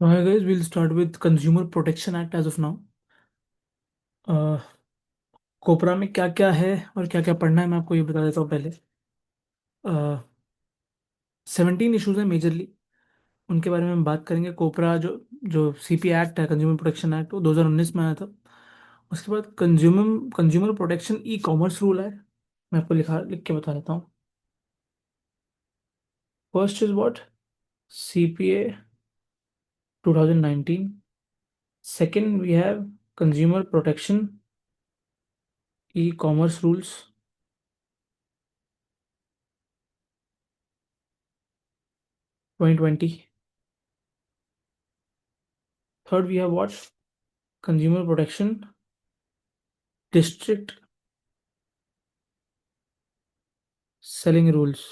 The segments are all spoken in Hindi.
Hi guys, we'll start with Consumer Protection Act as of now. कोपरा में क्या क्या है और क्या क्या पढ़ना है मैं आपको ये बता देता हूँ पहले। 17 इश्यूज हैं मेजरली, उनके बारे में हम बात करेंगे। कोपरा जो जो सीपी एक्ट है, कंज्यूमर प्रोटेक्शन एक्ट, वो 2019 में आया था। उसके बाद consumer consumer protection E commerce rule है, मैं आपको लिख के बता देता हूँ। First is what? CPA 2019। Second we have consumer protection E commerce rules 2020। Third we have what? Consumer protection district selling rules.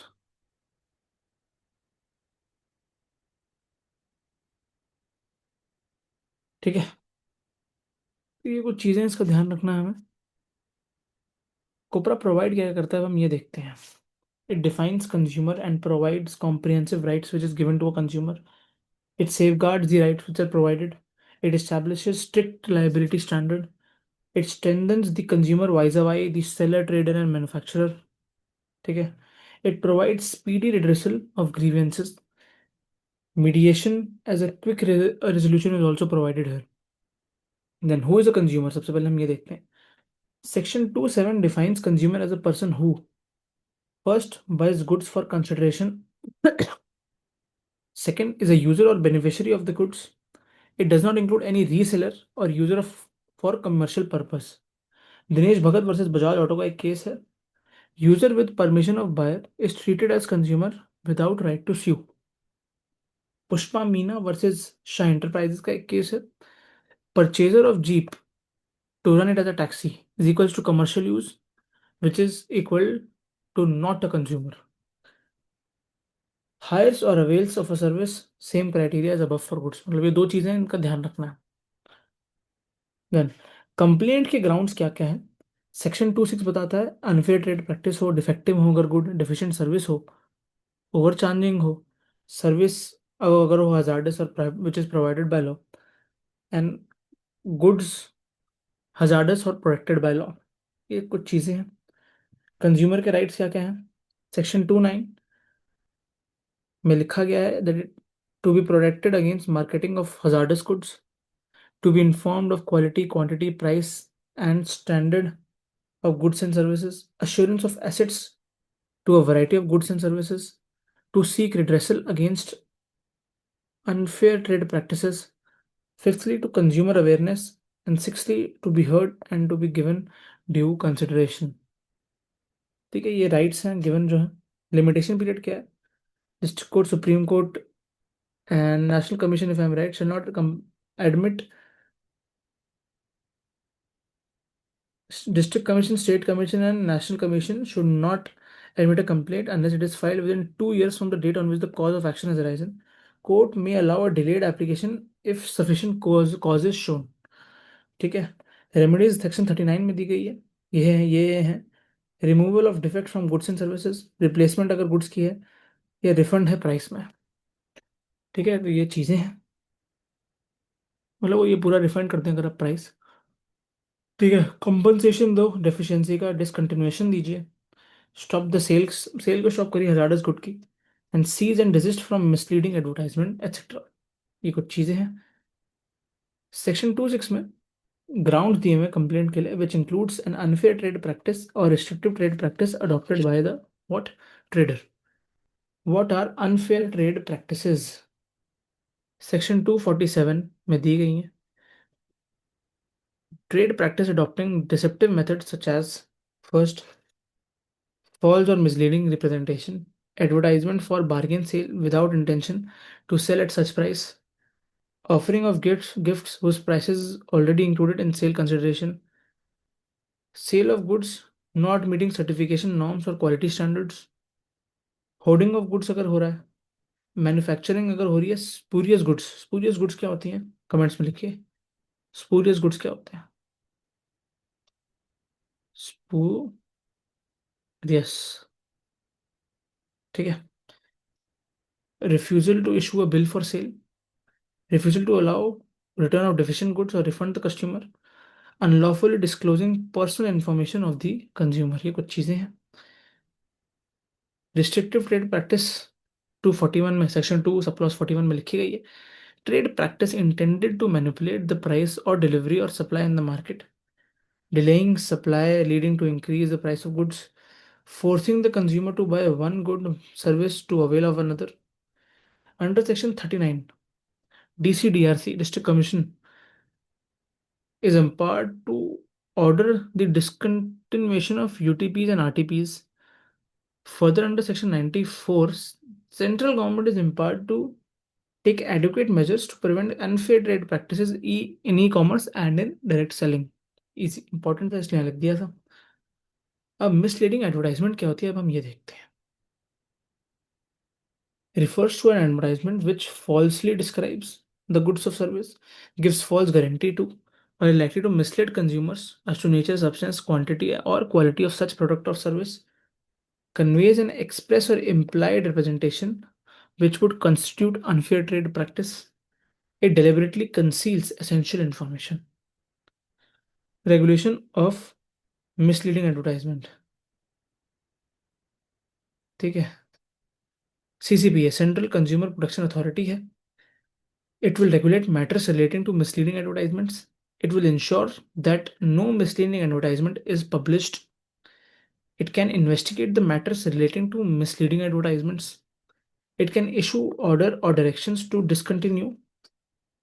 ठीक है, तो ये कुछ चीज़ें, इसका ध्यान रखना है हमें। कोपरा प्रोवाइड क्या करता है, हम ये देखते हैं। It defines consumer and provides comprehensive rights which is given to a consumer. It safeguards the rights which are provided. It establishes strict liability standard. It strengthens the consumer vis-a-vis the seller, trader, and manufacturer. ठीक है. It provides speedy redressal of grievances. Mediation as a quick resolution is also provided here. Then who is a consumer? सबसे पहले हम ये देखते हैं. Section 27 defines consumer as a person who first buys goods for consideration, second is a user or beneficiary of the goods. It does not include any reseller or user of for commercial purpose. Dinesh Bhagat versus Bajaj auto का एक केस है. User with permission of buyer is treated as consumer without right to sue. Pushpa Meena versus Shah enterprises का एक केस है. Purchaser of jeep to run it as a taxi is equals to commercial use which is equal to not a consumer. Hires or avails of a service, same criteria as above for goods. मतलब ये दो चीजें, इनका ध्यान रखना है. देन कंप्लेंट के ग्राउंड्स क्या क्या है. सेक्शन 26 बताता है अनफेयर ट्रेड प्रैक्टिस हो, डिफेक्टिव हो अगर गुड, डिफिशिएंट सर्विस हो, ओवर चार्जिंग हो, सर्विस अगर हो हजार्डस और which is provided by law, and goods hazardous और प्रोटेक्टेड बाय लॉ. ये कुछ चीजें हैं. कंज्यूमर के राइट्स क्या क्या हैं. सेक्शन 29 में लिखा गया है that to be protected against marketing of hazardous goods, to be informed of quality, quantity, price and standard of goods and services, assurance of assets to a variety of goods and services, to seek redressal against unfair trade practices, fifthly, to consumer awareness, and sixthly, to be heard and to be given due consideration. ठीक है, ये राइट्स हैं गिवन जो है. लिमिटेशन पीरियड क्या है. District court, supreme court and national commission if I am right shall not admit. District Commission, State Commission, and National Commission should not admit a complaint unless it is filed within 2 years from the date on which the cause of action has arisen. Court may allow a delayed application if sufficient cause is shown. ठीक है. रेमेडीज सेक्शन 39 में दी गई है. ये है removal of defect from goods and services, replacement अगर गुड्स की है, या रिफंड है प्राइस में. ठीक है, तो ये चीज़ें हैं. मतलब वो ये पूरा रिफंड करते हैं अगर आप प्राइस. ठीक है. कंपनसेशन दो डेफिशिएंसी का, डिसकंटिन्यूएशन दीजिए, स्टॉप द सेल्स, सेल को स्टॉप करिए हजार्डस गुड की, and cease and desist from misleading advertisement etcetera. ये कुछ चीजें हैं. सेक्शन 26 में ग्राउंड दिए हुए कंप्लेंट के लिए, which includes an unfair trade practice और restrictive trade practice adopted by the what trader. What are unfair trade practices. Section 247 में दी गई है. Trade practice adopting deceptive methods such as first, false or misleading representation, advertisement for bargain sale without intention to sell at such price, offering of gifts whose price is already included in sale consideration, sale of goods not meeting certification norms or quality standards, hoarding of goods अगर हो रहा है, मैन्युफैक्चरिंग अगर हो रही है स्पूरियस गुड्स. स्पूरियस गुड्स क्या होती हैं, कमेंट्स में लिखिए. स्पूरियस गुड्स क्या होते हैं. स्पूरियस. ठीक है. Refusal to issue a bill for sale, refusal to allow return of deficient goods or refund the customer, unlawfully disclosing personal information of the consumer, ये कुछ चीजें हैं। रिस्ट्रिक्टिव ट्रेड प्रैक्टिस 241 में, सेक्शन 2 सब क्लॉज 41 में लिखी गई है, trade practice intended to manipulate the price और डिलीवरी और supply in the market, delaying supply leading to increase the price of goods, forcing the consumer to buy one good service to avail of another. Under section 39, DCDRC, District Commission, is empowered to order the discontinuation of UTPs and RTPs. Further, under section 94, central government is empowered to take adequate measures to prevent unfair trade practices in e-commerce and in direct selling. इसी इंपॉर्टेंट था इसलिए यहाँ लिख दिया था। अब मिसलीडिंग एडवर्टाइजमेंट क्या होती है, अब हम ये देखते हैं। Refers to an advertisement which falsely describes the goods or service, gives false guarantee to, or is likely to mislead consumers as to nature, substance, quantity, or quality of such product or service, conveys an express or implied representation which would constitute unfair trade practice. It deliberately conceals essential information. Regulation of misleading advertisement, ठीक है। CCP है, सेंट्रल कंज्यूमर प्रोटेक्शन अथॉरिटी है। It will regulate matters relating to misleading advertisements. It will ensure that no misleading advertisement is published. It can investigate the matters relating to misleading advertisements. It can issue order or directions to discontinue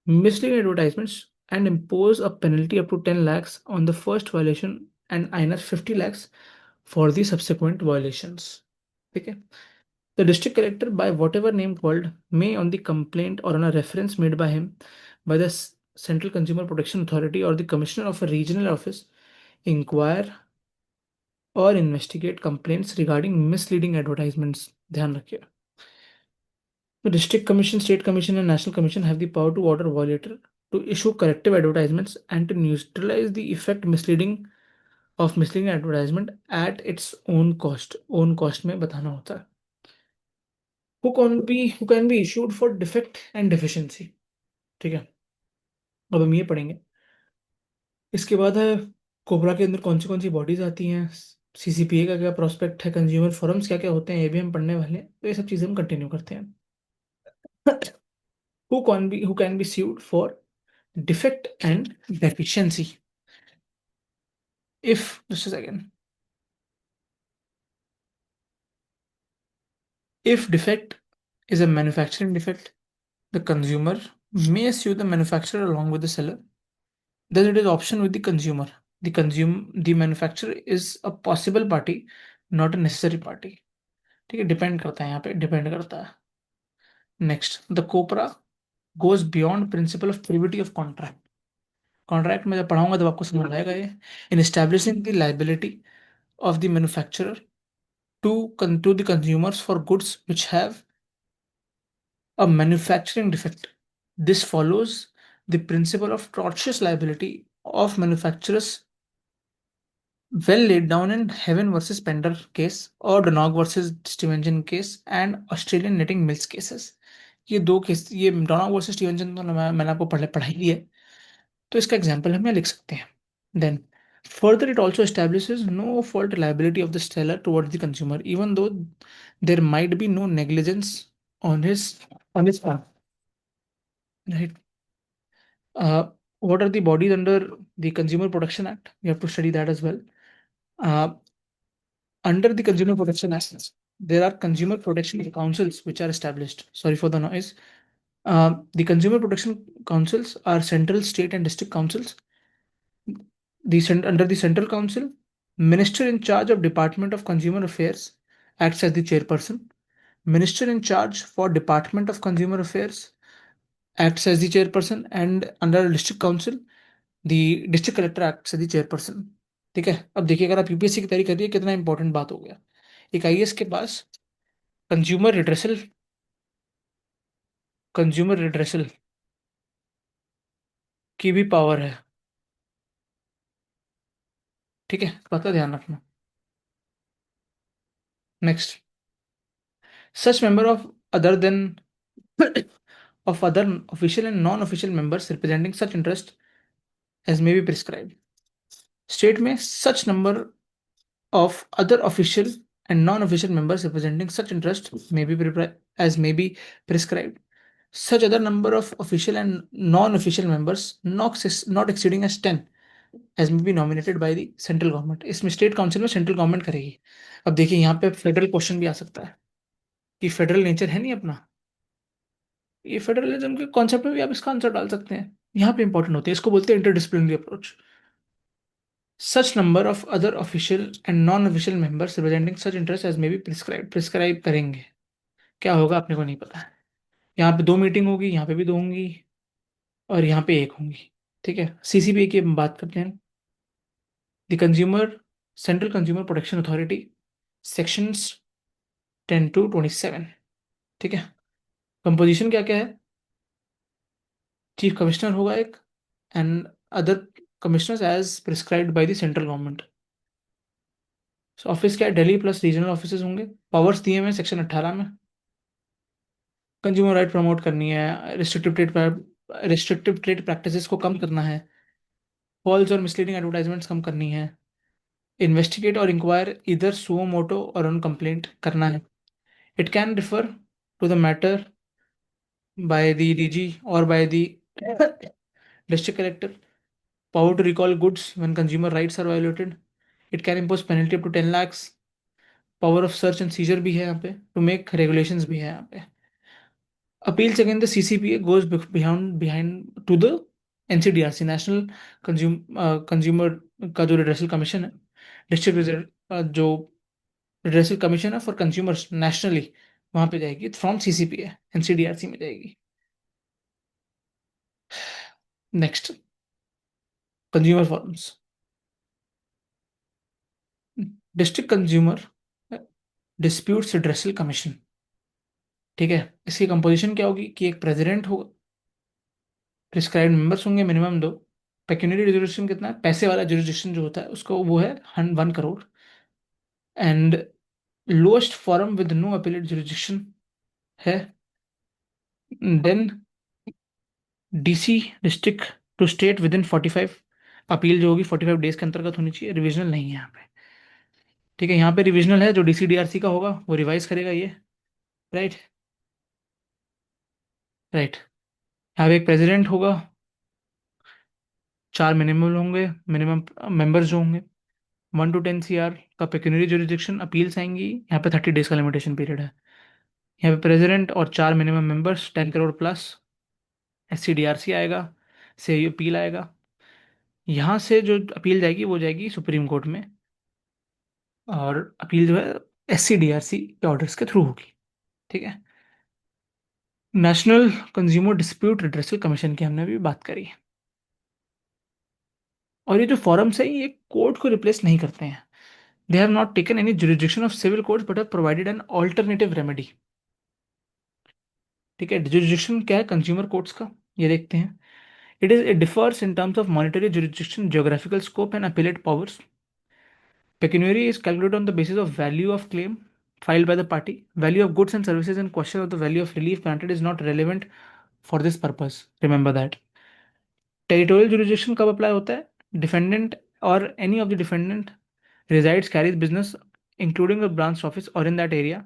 misleading advertisements and impose a penalty up to 10 lakhs on the first violation and INR 50 lakhs for the subsequent violations. Okay. The district collector, by whatever name called, may, on the complaint or on a reference made by him by the Central Consumer Protection Authority or the commissioner of a regional office, inquire or investigate complaints regarding misleading advertisements. ध्यान रखिए। The district commission, state commission, and national commission have the power to order violator to issue corrective advertisements and to neutralize the effect of misleading advertisement at its own cost. Own cost में बताना होता है। Who can be issued for defect and deficiency, ठीक है। अब हम ये पढ़ेंगे। इसके बाद है कोबरा के अंदर कौन सी बॉडीज आती हैं, CCPA का क्या प्रोस्पेक्ट है, कंज्यूमर फोरम्स क्या क्या होते हैं, ये भी हम पढ़ने वाले हैं। तो ये सब चीजें हम कंटिन्यू करते हैं। who can be sued for defect and deficiency? If, just a second, if defect is a manufacturing defect, the consumer may sue the manufacturer along with the seller. Then it is option with the consumer. The manufacturer is a possible party, not a necessary party. ठीक है, डिपेंड करता है, यहाँ पे डिपेंड करता है। Next, the COPRA goes beyond principle of privity of contract. Contract में जब पढ़ाऊंगा तब आपको समझ आएगा ये। In establishing the liability of the manufacturer to the consumers for goods which have a manufacturing defect. This follows the principle of tortious liability of manufacturers well laid down in Heaven versus Pender case और Donog versus Stevenson case and Australian Knitting Mills cases। ये दो केस, ये डोनाग वर्सेस स्टीवेंसन तो मैंने आपको पढ़ाई दी है, तो इसका एग्जांपल हम यहाँ लिख सकते हैं। Then further it also establishes no fault liability of the seller towards the consumer even though there might be no negligence on his part, right? What are the bodies under the Consumer Protection Act? We have to study that as well. uh, Under the Consumer Protection Act, there are consumer protection councils which are established. Sorry for the noise. The consumer protection councils are central, state, and district councils. Under the central council, minister in charge of Department of Consumer Affairs acts as the chairperson. Minister in charge for Department of Consumer Affairs acts as the chairperson, and under district council, the district collector acts as the chairperson. ठीक है। अब देखिए, अगर आप यूपीएससी की तैयारी कर रही है, कितना इंपॉर्टेंट बात हो गया। एक आईएएस के पास कंज्यूमर रिड्रेसल कंज्यूमर रिड्रेसल की भी पावर है, ठीक है, बात का ध्यान रखना। Next, such member of other than of other official and non-official members representing such interest as may be prescribed. State में such number of other official and non-official members representing such interest may be as may be prescribed. Such other number of official and non-official members not exceeding as 10 as may be nominated by the central government. इसमें स्टेट काउंसिल में सेंट्रल गवर्नमेंट करेगी. अब देखिए यहाँ पे फेडरल क्वेश्चन भी आ सकता है कि फेडरल नेचर है नहीं अपना. ये फेडरलिज्म के कॉन्सेप्ट में भी आप इसका आंसर डाल सकते हैं. यहाँ पे इंपॉर्टेंट होते हैं, इसको बोलते हैं interdisciplinary approach. Such number of other official and non official members representing such interest as may be prescribe करेंगे. क्या होगा अपने को नहीं पता है. यहाँ पे 2 मीटिंग होगी, यहाँ पे भी 2 होंगी, और यहाँ पे 1 होंगी. ठीक है, सीसीपीए की हम बात करते हैं. The consumer central consumer protection authority, sections 10 to 27. ठीक है. कंपोजिशन क्या क्या है? चीफ कमिश्नर होगा एक, and other commissioners as prescribed by the central government. Office क्या है? दिल्ली प्लस रीजनल ऑफिसेज होंगे. पावर्स दिए हुए सेक्शन 18 में. कंज्यूमर राइट प्रमोट करनी है, रिस्ट्रिक्टिव ट्रेड प्रैक्टिसेस को कम करना है, फॉल्स और मिसलीडिंग एडवर्टाइजमेंट्स कम करनी है, इन्वेस्टिगेट और इंक्वायर इधर सुओ मोटो और ऑन कंप्लेंट करना है. It can refer to the matter by the DG और by the district collector. Power to recall goods when consumer rights are violated. It can impose penalty up to 10 lakhs. Power of search and seizure भी है यहाँ पे, टू मेक रेगुलेशंस भी है यहाँ पे. Appeals against the CCPA goes behind to the NCDRC, national consumer का जो रिड्रेसल कमीशन है, डिस्ट्रिक्ट जो रिड्रेसल कमीशन है फॉर कंज्यूमर्स नेशनली, वहां पे जाएगी फ्रॉम सीसीपीए, एनसीडीआरसी में जाएगी. Next, consumer forums. District consumer disputes redressal commission. ठीक है, इसकी कंपोजिशन क्या होगी कि एक प्रेसिडेंट होगा, प्रिस्क्राइब्ड मेंबर्स होंगे मिनिमम 2. पेक्यूनियरी जुरिडिक्शन कितना है? पैसे वाला जुरिडिक्शन जो होता है उसको वो है 1 crore. And lowest forum with no appellate jurisdiction है then DC, district to state within 45. Appeal जो होगी 45 days के अंतर्गत होनी चाहिए. रिविजनल नहीं है यहाँ पे. ठीक है, यहाँ पे रिविजनल है, जो डीसीडीआरसी का होगा वो रिवाइज करेगा ये. राइट. राइट. यहाँ पे एक प्रेसिडेंट होगा, 4 मिनिमम होंगे, मिनिमम मेंबर्स जो होंगे. 1 to 10 CR का पेक्यूनियरी जुरिडिक्शन. अपील्स आएंगी यहाँ पे, 30 days का लिमिटेशन पीरियड है. यहाँ पे प्रेसिडेंट और 4 मिनिमम मेंबर्स, 10 crore प्लस. एससीडीआरसी आएगा, से अपील आएगा. यहाँ से जो अपील जाएगी वो जाएगी सुप्रीम कोर्ट में, और अपील जो है एससीडीआरसी के ऑर्डर्स के थ्रू होगी. ठीक है. National consumer dispute redressal commission की हमने अभी बात करी. और ये जो फॉरम्स है ये कोर्ट को रिप्लेस नहीं करते हैं. They have not taken any jurisdiction of civil courts but have provided an alternative remedy. ठीक है. जुरिडिक्शन क्या है कंज्यूमर कोर्ट्स का, ये देखते हैं. it differs in terms of monetary jurisdiction, geographical scope, and appellate powers. Pecuniary is calculated on the basis of value of claim filed by the party. Value of goods and services and question of the value of relief granted is not relevant for this purpose. Remember that. Territorial jurisdiction कब apply होता है? Defendant or any of the defendant resides, carries business, including a branch office or in that area,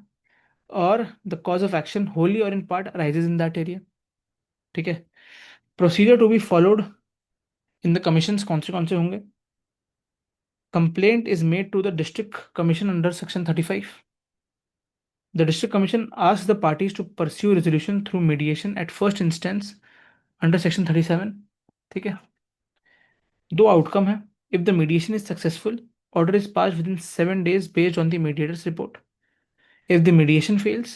or the cause of action wholly or in part arises in that area. ठीक है. Procedure to be followed in the commissions कौन से होंगे? Complaint is made to the district commission under section 35. The district commission asks the parties to pursue resolution through mediation at first instance under section 37. ठीक है. 2 outcome है. If the mediation is successful, order is passed within 7 days based on the mediator's report. If the mediation fails,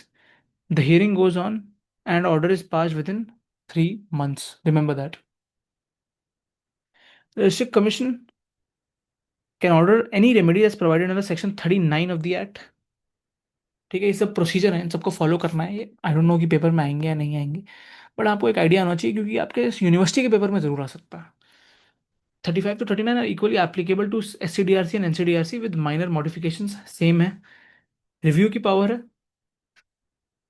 the hearing goes on and order is passed within 3 months. Remember that. The district commission can order any remedy as provided under section 39 of the act. ठीक है. ये सब प्रोसीजर है, इन सबको फॉलो करना है. ये आई डोंट नो कि पेपर में आएंगे या नहीं आएंगे, बट आपको एक आइडिया आना चाहिए क्योंकि आपके यूनिवर्सिटी के पेपर में जरूर आ सकता है. 35 to 39 are equally applicable to SCDRC and NCDRC with minor modifications. Same है. रिव्यू की पावर है.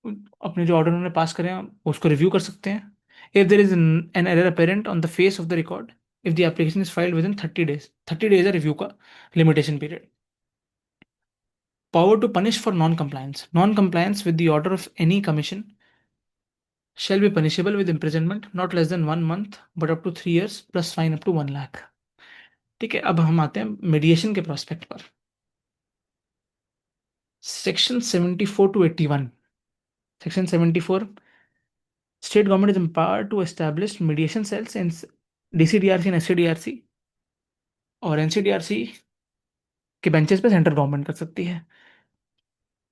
अपने जो ऑर्डर उन्होंने पास करे हैं उसको रिव्यू कर सकते हैं. If there is an error apparent on the face of the record, if the application is filed with in 30 days, 30 days है रिव्यू का limitation period. Power to punish for non-compliance. Non-compliance with the order of any commission shall be punishable with imprisonment not less than 1 month but up to 3 years plus fine up to 1 lakh. ठीक है, अब हम आते हैं मीडिएशन के प्रोस्पेक्ट पर. Section 74 to 81. Section 74, state government is empowered to establish mediation cells in DCDRC and SCDRC, और एनसीडीआरसी के बेंचेस पे सेंट्रल गवर्नमेंट कर सकती है.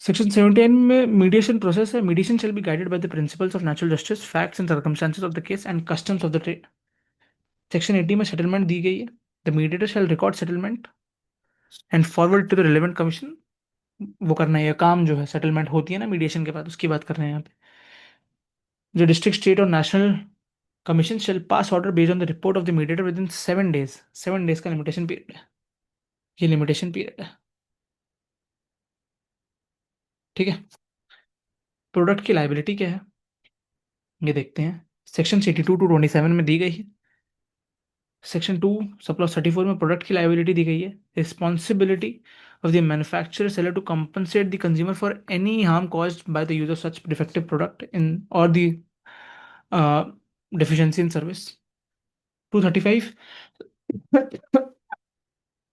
सेक्शन 79 में मीडिएशन प्रोसेस है. Mediation shall be guided by the principles of natural justice, facts and circumstances of the case and customs of the trade. Section 80 में सेटलमेंट दी गई है. The mediator shall record settlement and forward to the relevant commission. वो करना है ये काम जो है, सेटलमेंट होती है ना मीडिएशन के बाद, उसकी बात कर रहे हैं यहाँ पे. जो डिस्ट्रिक्ट, स्टेट और national commission shell pass order based on the report of the mediator with in 7 days. 7 days का लिमिटेशन पीरियड है. ये लिमिटेशन पीरियड है. ठीक है. प्रोडक्ट की लाइबिलिटी क्या है ये देखते हैं. सेक्शन 82 to 27 में दी गई है. सेक्शन 2 सब क्लॉज 34 में प्रोडक्ट की लाइबिलिटी दी गई है. Responsibility of the manufacturer seller to compensate the consumer for any harm caused by the use of such defective product in और the deficiency in service. 235,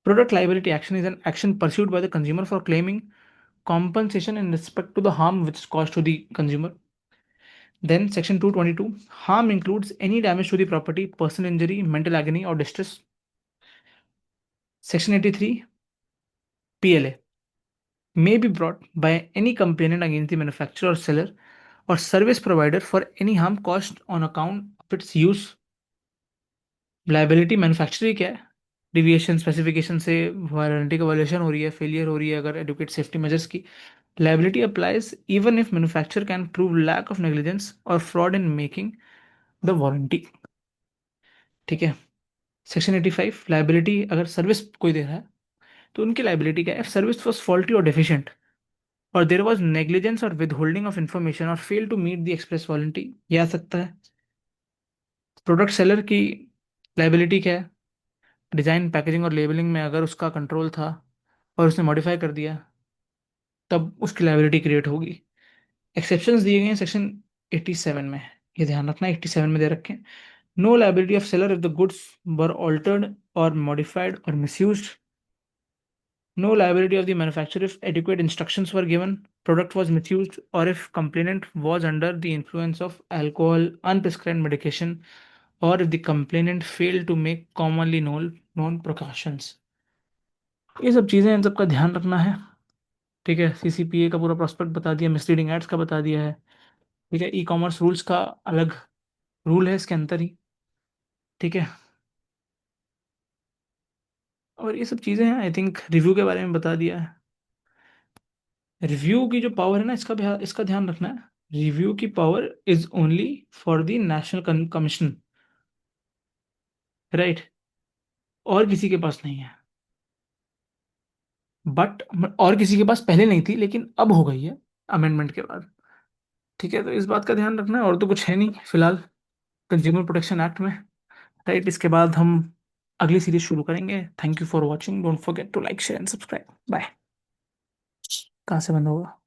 product liability action is an action pursued by the consumer for claiming compensation in respect to the harm which is caused to the consumer. Then section 222, harm includes any damage to the property, personal injury, mental agony or distress. Section 83, PLA may be brought by any complainant against the manufacturer or seller or service provider for any harm caused on account of its use. Liability manufacturer क्या है? डिविएशन स्पेसिफिकेशन से वारंटी का वायलेशन हो रही है, फेलियर हो रही है अगर एडुकेट सेफ्टी मेजर्स की. Liability applies even if manufacturer can prove lack of negligence और fraud in making the warranty. ठीक है. सेक्शन 85, लाइबिलिटी अगर सर्विस कोई दे रहा है तो उनकी लाइबिलिटी क्या है? सर्विस वॉज फॉल्टी और डेफिशिएंट और देर वॉज नेग्लिजेंस और विद होल्डिंग ऑफ इन्फॉर्मेशन और fail to meet the express warranty, ये आ सकता है. प्रोडक्ट सेलर की लाइबिलिटी क्या है? डिजाइन, पैकेजिंग और लेबलिंग में अगर उसका कंट्रोल था और उसने मॉडिफाई कर दिया तब उसकी लाइबिलिटी क्रिएट होगी. एक्सेप्शंस दिए गए हैं सेक्शन 87 में, ये ध्यान रखना. 87 में दे रखे हैं. No liability of seller if the goods were altered और मॉडिफाइड और misused. No liability of the manufacturer if adequate instructions were given, product was misused or if complainant was under the influence of alcohol, unprescribed medication or if the complainant failed to make commonly known precautions. ये सब चीज़ें, इन सब का ध्यान रखना है. ठीक है. सीसीपीए का पूरा प्रोस्पेक्ट बता दिया, मिसलीडिंग एड्स का बता दिया है. ठीक है. ई कॉमर्स रूल्स का अलग रूल है इसके अंदर ही. ठीक है. और ये सब चीज़ें हैं, आई थिंक रिव्यू के बारे में बता दिया है. रिव्यू की जो पावर है ना, इसका ध्यान रखना है. रिव्यू की power is only for the national commission, right, और किसी के पास नहीं है. बट और किसी के पास पहले नहीं थी लेकिन अब हो गई है अमेंडमेंट के बाद. ठीक है. तो इस बात का ध्यान रखना है, और तो कुछ है नहीं फिलहाल कंज्यूमर प्रोटेक्शन एक्ट में. राइट. इसके बाद हम अगली सीरीज शुरू करेंगे. Thank you for watching. Don't forget to like, share and subscribe. Bye. कहाँ से बंद होगा?